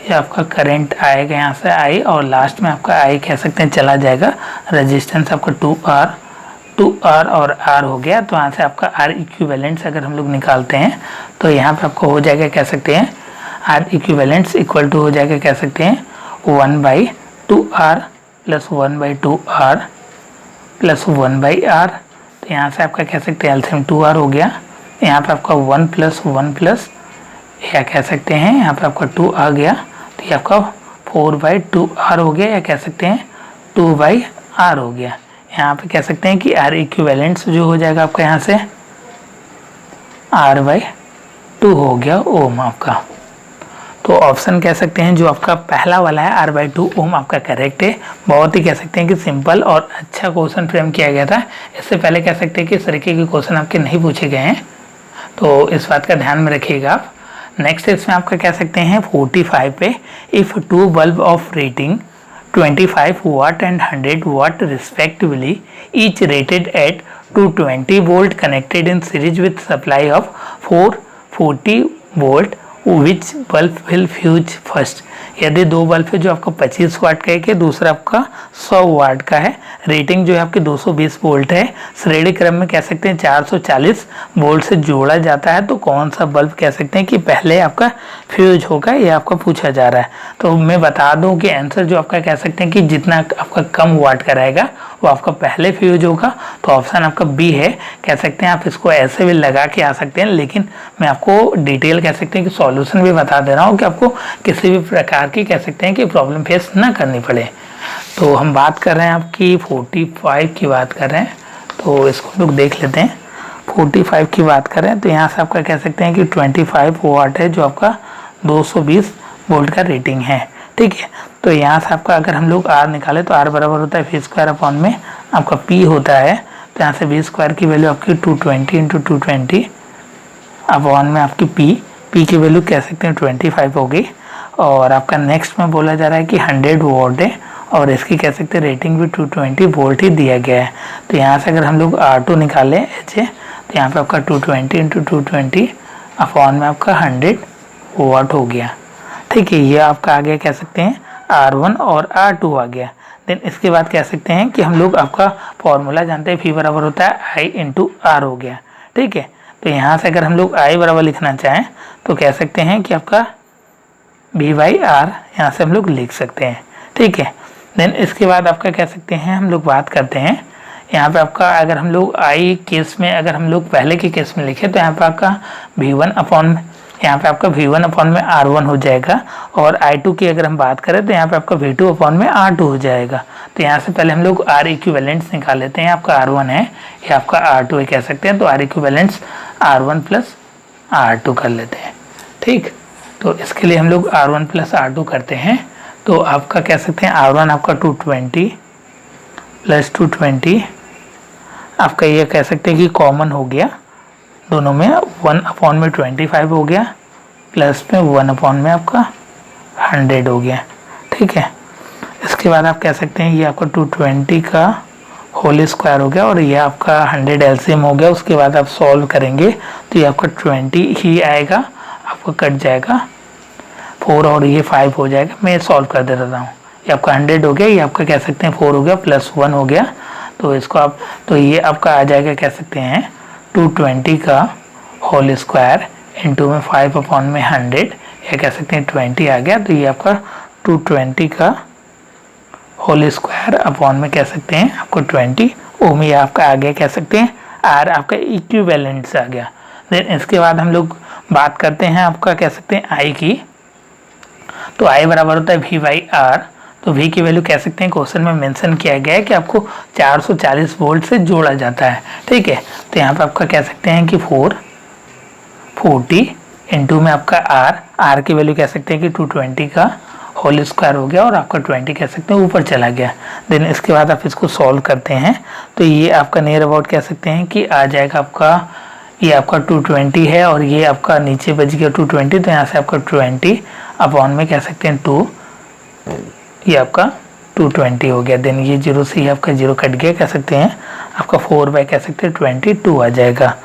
ये आपका करंट आएगा यहाँ से आई, और लास्ट में आपका आई कह सकते हैं चला जाएगा। रेजिस्टेंस आपका 2R और R हो गया। तो यहाँ से आपका R इक्विवेलेंट्स अगर हम लोग निकालते हैं तो यहाँ पे आपको हो जाएगा कह सकते हैं R इक्विवेलेंट्स इक्वल टू हो जाएगा कह सकते हैं 1/2R plus 1/2R plus 1/R। तो यहाँ से आपका कह सकते हैं एलसीएम 2R हो गया। यहाँ पे आपका 1 प्लस 1 प्लस या कह सकते हैं यहाँ पे आपका 2 आ गया, तो ये आपका 4/2R हो गया, या कह सकते हैं 2/R हो गया। यहाँ पे कह सकते हैं कि R इक्विवेलेंट्स जो हो जाएगा आपका यहाँ से R/2 हो गया ओम आपका। तो ऑप्शन कह सकते हैं जो आपका पहला वाला है R/2 ओम आपका करेक्ट है। बहुत ही कह सकते हैं कि सिंपल और अच्छा क्वेश्चन फ्रेम किया गया था। इससे पहले कह सकते हैं कि इस तरीके के क्वेश्चन आपके नहीं पूछे गए हैं, तो इस बात का ध्यान में रखिएगा आप। नेक्स्ट इसमें आपका कह सकते हैं 45 पे if 2 bulb of rating 25 watt and 100 watt respectively, each rated at 220 volt connected in series with supply of 440 volt, which bulb will fuse first। यदि 2 बल्ब है जो आपका 25 वाट का है कि दूसरा आपका 100 वाट का है, रेटिंग जो है आपकी 220 वोल्ट है, श्रेणी क्रम में कह सकते हैं 440 वोल्ट से जोड़ा जाता है, तो कौन सा बल्ब कह सकते हैं कि पहले आपका फ्यूज होगा, ये आपका पूछा जा रहा है। तो मैं बता दूं कि आंसर जो आपका कह सकते हैं कि जितना आपका कम वाट का रहेगा वो आपका पहले फ्यूज होगा। तो ऑप्शन आपका बी है। कह सकते हैं आप इसको ऐसे भी लगा के आ सकते हैं, लेकिन मैं आपको डिटेल कह सकते हैं कि सॉल्यूशन भी बता दे रहा हूँ कि आपको किसी भी प्रकार की कह सकते हैं कि प्रॉब्लम फेस ना करनी पड़े। तो हम बात कर रहे हैं आपकी 45 की बात कर रहे हैं, तो इसको लोग देख लेते हैं। 45 की बात करें तो यहाँ से आपका कह सकते हैं कि 25 वाट है जो आपका 220 वोल्ट का रेटिंग है, ठीक है। तो यहाँ से आपका अगर हम लोग R निकाले तो R बराबर होता है V² अपॉन में आपका P होता है। तो यहाँ से V² की वैल्यू आपकी 220 इंटू 220 अपॉन में आपकी P की वैल्यू कह सकते हैं 25 होगी। और आपका नेक्स्ट में बोला जा रहा है कि 100 वोल्ट है और इसकी कह सकते हैं रेटिंग भी 220 वोल्ट ही दिया गया है। तो यहाँ से अगर हम लोग R2 निकालें ऐसे, तो यहाँ पे आपका 220 इंटू 220 अपॉन में आपका 100 वाट हो गया, ठीक है। ये आपका आ गया कह सकते हैं R1 और R2 आ गया। देन इसके बाद कह सकते हैं कि हम लोग आपका फॉर्मूला जानते हैं, फी बराबर होता है I इंटू R हो गया, ठीक है। तो यहाँ से अगर हम लोग I बराबर लिखना चाहें तो कह सकते हैं कि आपका V/R यहाँ से हम लोग लिख सकते हैं, ठीक है। देन इसके बाद आपका कह सकते हैं हम लोग बात करते हैं यहाँ पे आपका अगर हम लोग I केस में अगर हम लोग पहले के केस में लिखे तो यहाँ पे आपका V1 अपॉन यहाँ पे आपका V1 अपॉन में R1 हो जाएगा। और I2 की अगर हम बात करें तो यहाँ पे आपका V2 अपॉन में R2 हो जाएगा। तो यहाँ से पहले हम लोग R इक्विवेलेंट्स निकाल लेते हैं। आपका R1 है, ये आपका R2 है कह सकते हैं। तो R equivalents R1 plus R2 कर लेते हैं, ठीक। तो इसके लिए हम लोग R1 प्लस R2 करते हैं। तो आपका कह सकते हैं R1 आपका 220 प्लस 220 आपका ये कह सकते हैं कि कॉमन हो गया दोनों में, 1 अपॉन में 25 हो गया प्लस में 1 अपॉन में आपका 100 हो गया, ठीक है। इसके बाद आप कह सकते हैं ये आपका 220 का होल स्क्वायर हो गया और ये आपका 100 एलसीएम हो गया। उसके बाद आप सॉल्व करेंगे तो ये आपका 20 ही आएगा, आपका कट जाएगा 4 और ये 5 हो जाएगा। मैं सॉल्व कर दे रहा हूँ। ये आपका 100 हो गया, ये आपका कह सकते हैं 4 हो गया प्लस 1 हो गया। तो इसको आप तो ये आपका आ जाएगा कह सकते हैं 220 का होल स्क्वायर इंटू में 5 अपॉन में 100, या कह सकते हैं 20 आ गया। तो ये आपका 220 का होल स्क्वायर अपॉन में कह सकते हैं आपको 20 ओम, ये आपका आ गया कह सकते हैं R आपका इक्विवेलेंट आ गया। देन इसके बाद हम लोग बात करते हैं आपका कह सकते हैं I की। तो I बराबर होता है V/R। तो V की वैल्यू कह सकते हैं क्वेश्चन में मेंशन किया गया है कि आपको 440 वोल्ट से जोड़ा जाता है। ठीक है, तो यहाँ पे आपका कह सकते हैं कि 440 इंटू में आपका R की वैल्यू कह सकते हैं कि 220 का होल स्क्वायर हो गया और आपका 20 कह सकते हैं ऊपर चला गया। देन इसके बाद आप इसको सॉल्व करते हैं तो ये आपका नियर अबाउट कह सकते हैं कि आ जाएगा आपका, ये आपका 220 है और ये आपका नीचे बच गया 220, तो यहाँ से आपका 20 अपॉन में कह सकते हैं 2, ये आपका 220 हो गया। देन ये 0 से ही आपका 0 कट गया, कह सकते हैं आपका 4 कह सकते हैं 22 आ जाएगा।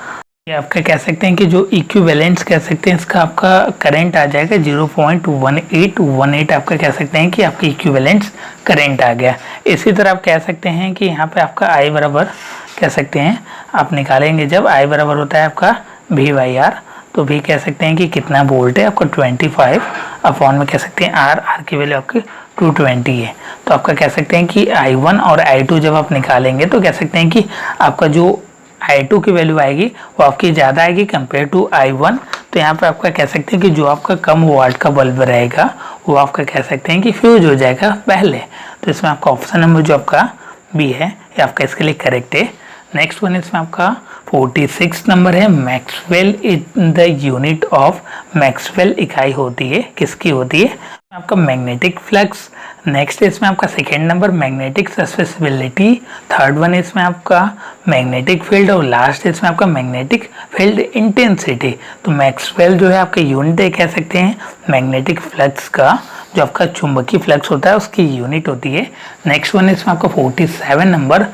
ये आपका कह सकते हैं कि जो इक्विवेलेंट्स कह सकते हैं इसका आपका करंट आ जाएगा 0.1818 आपका कह सकते हैं कि आपके इक्विवेलेंट्स करंट आ गया। इसी तरह आप कह सकते हैं कि यहाँ पे आपका I बराबर कह सकते हैं आप निकालेंगे जब I बराबर होता है आपका V/R, तो भी कह सकते हैं कि कितना वोल्ट है आपका 25 अपॉन में कह सकते हैं R की वैल्यू आपकी 220 है। तो आपका कह सकते हैं कि I1 और I2 जब आप निकालेंगे तो कह सकते हैं कि आपका जो I2 की वैल्यू आएगी वो आपकी ज़्यादा आएगी कंपेयर टू I1। तो यहाँ पे आपका कह सकते हैं कि जो आपका कम वाट का बल्ब रहेगा वो आपका कह सकते हैं कि फ्यूज हो जाएगा पहले। तो इसमें आपका ऑप्शन नंबर जो आपका बी है ये आपका इसके लिए करेक्ट है। नेक्स्ट वन इसमें आपका 46 नंबर है, Maxwell in the unit of, Maxwell इकाई होती है किसकी होती है आपका मैग्नेटिक फ्लक्स। नेक्स्ट इसमें आपका second number magnetic susceptibility, third one इसमें आपका मैग्नेटिक फील्ड और लास्ट इसमें आपका मैग्नेटिक फील्ड इंटेंसिटी। तो मैक्सवेल जो है आपका यूनिट है कह सकते हैं मैग्नेटिक फ्लक्स का, जो आपका चुंबकीय फ्लक्स होता है उसकी यूनिट होती है। नेक्स्ट वन इसमें आपका 47 number,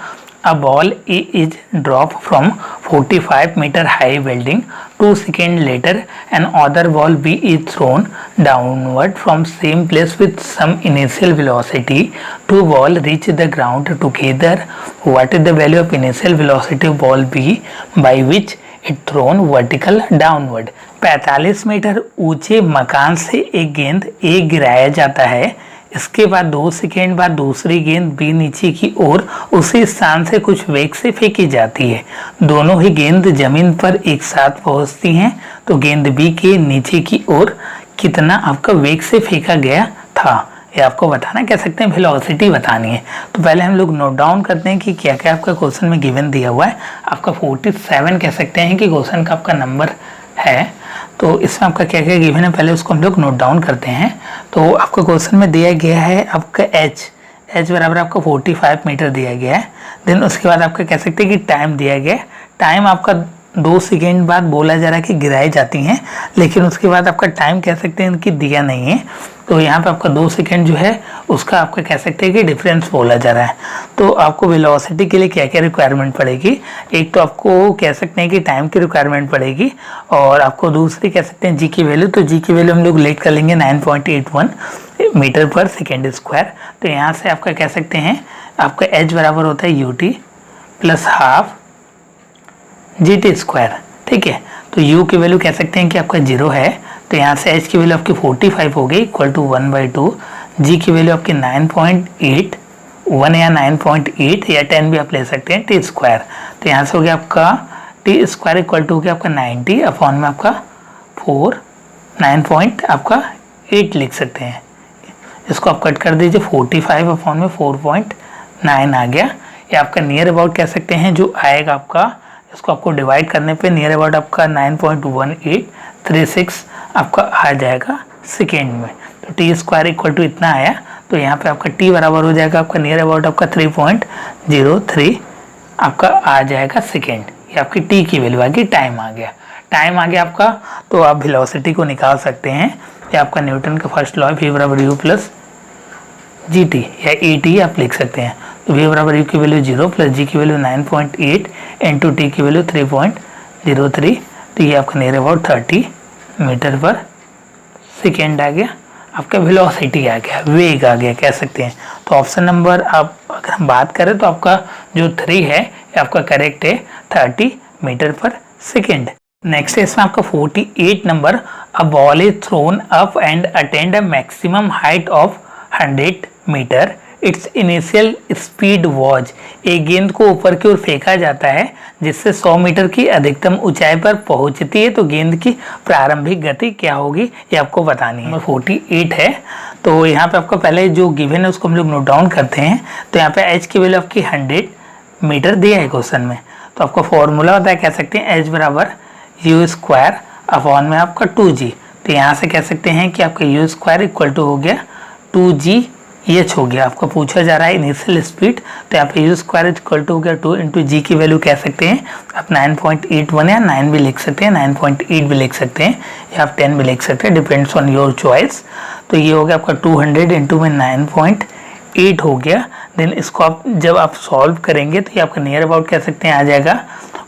A ball A is dropped from 45 meter high building. 2 seconds later, an other ball B is thrown downward from same place with some initial velocity. 2 balls reach the ground together. What is the value of initial velocity of ball B by which it thrown vertical downward? 45 metre ऊंचे मकान से एक गेंद A गिराया जाता है, इसके बाद 2 सेकेंड बाद दूसरी गेंद बी नीचे की ओर उसी स्थान से कुछ वेग से फेंकी जाती है। दोनों ही गेंद जमीन पर एक साथ पहुंचती हैं, तो गेंद बी के नीचे की ओर कितना आपका वेग से फेंका गया था ये आपको बताना, कह सकते हैं वेलोसिटी बतानी है। तो पहले हम लोग नोट डाउन करते हैं कि क्या क्या आपका क्वेश्चन में गिवन दिया हुआ है। आपका 47 कह सकते हैं कि क्वेश्चन का आपका नंबर है। तो इसमें आपका क्या क्या गिवन है पहले उसको हम लोग नोट डाउन करते हैं। तो आपका क्वेश्चन में दिया गया है आपका एच बराबर आपका 45 मीटर दिया गया है। देन उसके बाद आपका कह सकते हैं कि टाइम दिया गया है, टाइम आपका 2 सेकेंड बाद बोला जा रहा है कि गिराई जाती हैं, लेकिन उसके बाद आपका टाइम कह सकते हैं कि दिया नहीं है। तो यहाँ पे आपका 2 सेकेंड जो है उसका आपका कह सकते हैं कि डिफरेंस बोला जा रहा है। तो आपको वेलोसिटी के लिए क्या क्या रिक्वायरमेंट पड़ेगी, एक तो आपको कह सकते हैं कि टाइम की रिक्वायरमेंट पड़ेगी और आपको दूसरी कह सकते हैं जी की वैल्यू। तो जी की वैल्यू हम लोग लेट कर लेंगे 9.81 मीटर पर सेकेंड स्क्वायर। तो यहाँ से आपका कह सकते हैं आपका एच बराबर होता है UT plus half GT square. ठीक है, तो U की वैल्यू कह सकते हैं कि आपका 0 है, तो यहाँ से H की वैल्यू आपकी 45 हो गई इक्वल टू 1/2। G की वैल्यू आपकी 9.8 1 या 9.8 या 10 भी आप ले सकते हैं T स्क्वायर। तो यहाँ से हो गया आपका T स्क्वायर इक्वल टू हो गया आपका 90 अपॉन में आपका 9.8 लिख सकते हैं। इसको आप कट कर दीजिए 45 अपॉन में 4.9 आ गया। ये आपका नियर अबाउट कह सकते हैं जो आएगा आपका, इसको आपको डिवाइड करने पे नियर अबाउट आपका 9.1836 आपका आ जाएगा सेकेंड में। तो टी स्क्वायर इक्वल टू इतना आया, तो यहाँ पे आपका टी बराबर हो जाएगा आपका नियर अबाउट आपका 3.03 आपका आ जाएगा सेकेंड। ये आपकी टी की वैल्यू आ गई, टाइम आ गया आपका। तो आप वेलोसिटी को निकाल सकते हैं, ये आपका न्यूटन का फर्स्ट लॉ है, V बराबर U प्लस GT या ET आप लिख सकते हैं। तो V बराबर U की वैल्यू 0 प्लस G की वैल्यू 9.8 इंटू T की वैल्यू 3.03। तो ये आपका near about 30 metre per second आ गया, आपका वेलोसिटी आ गया, वेग आ गया कह सकते हैं। तो ऑप्शन नंबर आप अगर हम बात करें तो आपका जो 3 है ये आपका करेक्ट है, 30 मीटर पर सेकेंड। नेक्स्ट है इसमें आपका 48 number, a ball is thrown up and attend a maximum height of 100 metre, its initial speed was. एक गेंद को ऊपर की ओर फेंका जाता है जिससे 100 मीटर की अधिकतम ऊंचाई पर पहुंचती है, तो गेंद की प्रारंभिक गति क्या होगी ये आपको बतानी है। नंबर 48 है, तो यहाँ पे आपको पहले जो गिवन है उसको हम लोग नोट डाउन करते हैं। तो यहाँ पे एच की वैल्यू आपकी 100 मीटर दिया है क्वेश्चन में। तो आपका फॉर्मूला होता है, कह सकते हैं एच बराबर यू स्क्वायर अपॉन में आपका 2g। तो यहाँ से कह सकते हैं कि आपका यू स्क्वायर इक्वल टू हो गया 2g एच हो गया। आपको पूछा जा रहा है इनिशियल स्पीड, तो यहाँ पे यू स्क्वायर इक्वल टू हो गया 2 इंटू जी की वैल्यू कह सकते हैं आप 9.81 या 9 भी लिख सकते हैं, 9.8 भी लिख सकते हैं या आप 10 भी लिख सकते हैं, डिपेंड्स ऑन योर चॉइस। तो ये हो गया आपका 200 इंटू में 9.8 हो गया। देन इसको आप जब आप सॉल्व करेंगे तो ये आपका नियर अबाउट कह सकते हैं आ जाएगा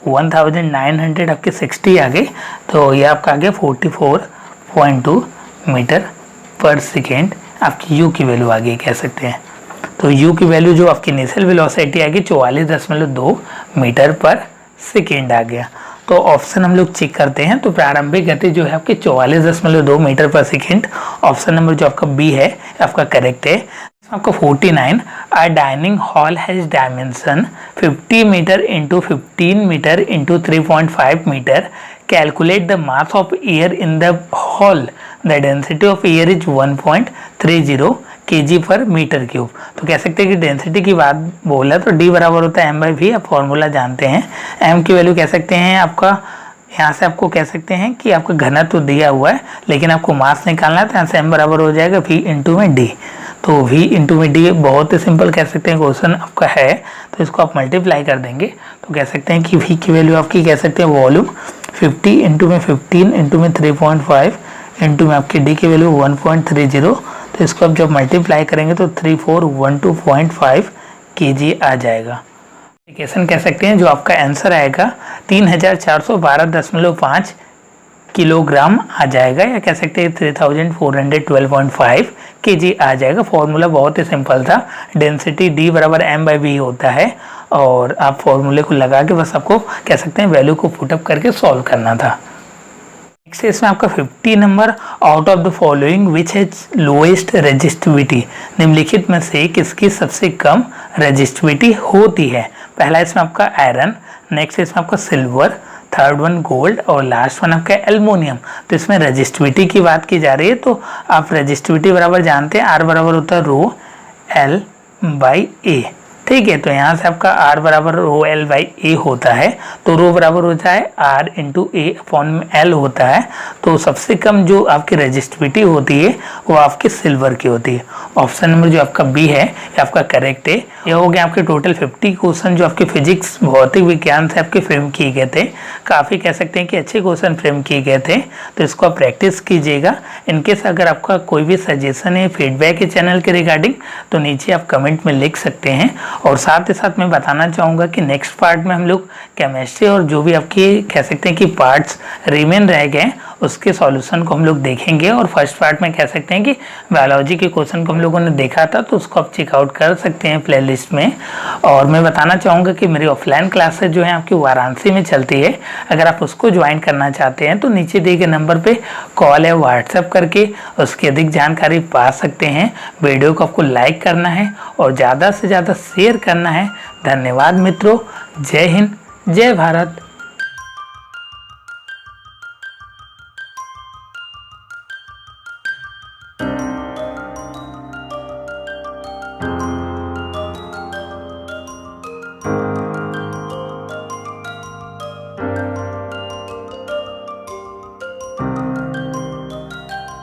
1900 आपके 60 आ गए। तो ये आपका आ गया 44.2 मीटर पर सेकेंड आपकी u की वैल्यू आ गई कह सकते हैं। तो u की वैल्यू जो आपकी इनिशियल वेलोसिटी आ गई 44.2 मीटर पर सेकेंड आ गया। तो ऑप्शन हम लोग चेक करते हैं। तो प्रारंभिक गति जो है आपकी 44.2 metre per second, option number जो आपका बी है आपका करेक्ट है। आपका 49 a dining hall has dimension 50 metre into 15 metre into 3.5 metre. Calculate the mass of air in the hall. The density of air is 1.30 kg per metre cube. तो कह सकते हैं कि डेंसिटी की बात बोला तो D बराबर होता है एम बाई वी। आप फॉर्मूला जानते हैं, m की वैल्यू कह सकते हैं आपका, यहाँ से आपको कह सकते हैं कि आपका घनत्व तो दिया हुआ है लेकिन आपको मास निकालना है, तो यहाँ से m बराबर हो जाएगा v इंटू में d। तो v इंटू में d बहुत ही सिंपल कह सकते हैं क्वेश्चन आपका है। तो इसको आप मल्टीप्लाई कर देंगे तो कह सकते हैं कि v की वैल्यू आपकी कह सकते हैं वॉल्यूम 50 इंटू में 15 इंटू में 3.5 इंटू में आपकी d की वैल्यू 1.30। तो इसको आप जब मल्टीप्लाई करेंगे तो 3412.5 kg आ जाएगा। इक्वेशन कह सकते हैं जो आपका आंसर आएगा 3412.5 किलोग्राम आ जाएगा, या कह सकते हैं 3412.5 kg आ जाएगा। फॉर्मूला बहुत ही सिंपल था, डेंसिटी D बराबर m बाई वी होता है और आप फॉर्मूले को लगा के बस आपको कह सकते हैं वैल्यू को पुटअप करके सॉल्व करना था। नेक्स्ट इसमें आपका 50 number, out of the following which has lowest resistivity. निम्नलिखित में से किसकी सबसे कम रेजिस्टिविटी होती है। पहला इसमें आपका आयरन, नेक्स्ट इसमें आपका सिल्वर, थर्ड वन गोल्ड और लास्ट वन आपका एल्युमिनियम। तो इसमें रेजिस्टिविटी की बात की जा रही है तो आप रेजिस्टिविटी बराबर जानते हैं R बराबर होता है रो L बाई ए। ठीक है, तो यहाँ से आपका R बराबर रो L बाई ए होता है, तो रो बराबर होता है R इंटू ए अपॉन L होता है। तो सबसे कम जो आपकी रेजिस्टिविटी होती है वो आपके सिल्वर की होती है। ऑप्शन नंबर जो आपका बी है ये आपका करेक्ट है। ये हो गया आपके टोटल 50 क्वेश्चन जो आपके फिजिक्स भौतिक विज्ञान से आपके फ्रेम किए गए थे। काफ़ी कह सकते हैं कि अच्छे क्वेश्चन फ्रेम किए गए थे, तो इसको आप प्रैक्टिस कीजिएगा। इनकेस अगर आपका कोई भी सजेशन है, फीडबैक है चैनल के रिगार्डिंग, तो नीचे आप कमेंट में लिख सकते हैं। और साथ ही साथ मैं बताना चाहूँगा कि नेक्स्ट पार्ट में हम लोग केमिस्ट्री और जो भी आपके कह सकते हैं कि पार्ट्स रिमेन रह गए उसके सॉल्यूशन को हम लोग देखेंगे। और फर्स्ट पार्ट में कह सकते हैं कि बायोलॉजी के क्वेश्चन को हम लोगों ने देखा था, तो उसको आप चेकआउट कर सकते हैं प्लेलिस्ट में। और मैं बताना चाहूँगा कि मेरी ऑफलाइन क्लासेस जो है आपकी वाराणसी में चलती है, अगर आप उसको ज्वाइन करना चाहते हैं तो नीचे दिए गए नंबर पे कॉल या व्हाट्सएप करके उसकी अधिक जानकारी पा सकते हैं। वीडियो को आपको लाइक करना है और ज़्यादा से ज़्यादा शेयर करना है। धन्यवाद मित्रों, जय हिंद, जय भारत।